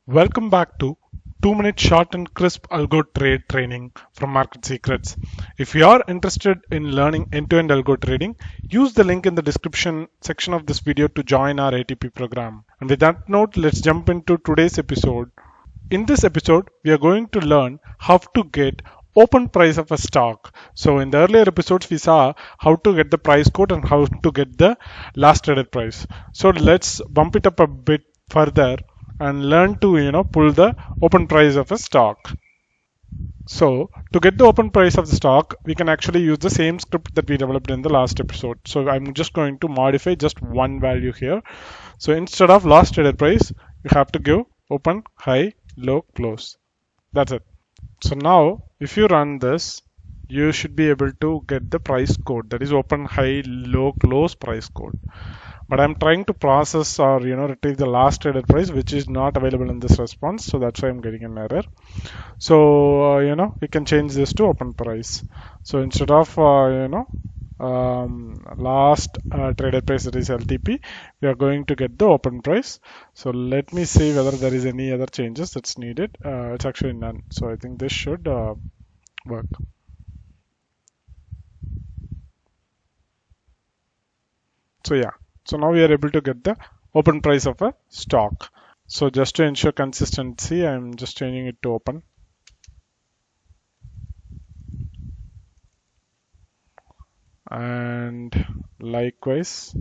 Welcome back to 2-minute short and crisp algo trade training from Market Secrets. If you are interested in learning end-to-end algo trading, use the link in the description section of this video to join our ATP program. And with that note, let's jump into today's episode. In this episode, we are going to learn how to get open price of a stock. So in the earlier episodes, we saw how to get the price code and how to get the last traded price. So let's bump it up a bit further and learn to pull the open price of a stock. So to get the open price of the stock, we can actually use the same script that we developed in the last episode. So I'm just going to modify just one value here. So instead of last traded price, you have to give open, high, low, close. That's it. So now if you run this, you should be able to get the price code, that is open, high, low, close price code. But I'm trying to process or retrieve the last traded price, which is not available in this response, so that's why I'm getting an error. So we can change this to open price. So instead of last traded price, that is LTP, we are going to get the open price. So let me see whether there is any other changes that's needed. It's actually none, so I think this should work. So yeah, so now we are able to get the open price of a stock. So just to ensure consistency, I'm just changing it to open. And likewise,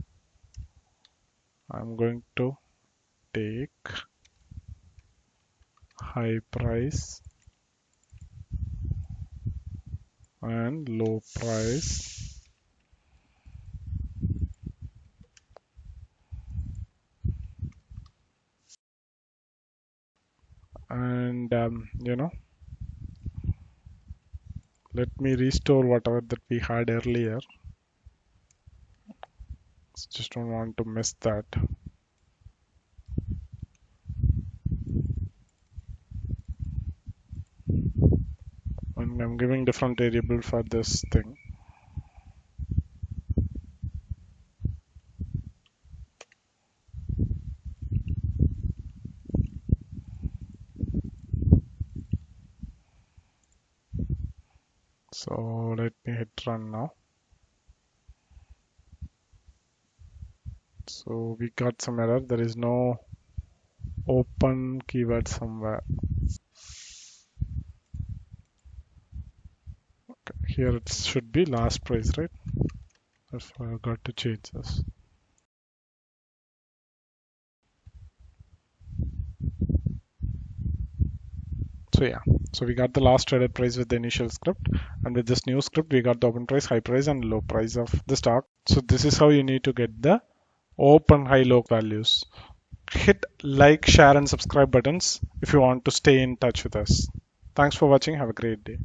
I'm going to take high price and low price. And let me restore whatever that we had earlier. Just don't want to miss that. And I'm giving different variable for this thing. So let me hit run now. So we got some error. There is no open keyword somewhere. Okay, here it should be last price, right? That's why I got to change this. So yeah, so we got the last traded price with the initial script, and with this new script we got the open price, high price and low price of the stock. So this is how you need to get the open, high, low values. Hit like, share and subscribe buttons if you want to stay in touch with us. Thanks for watching. Have a great day.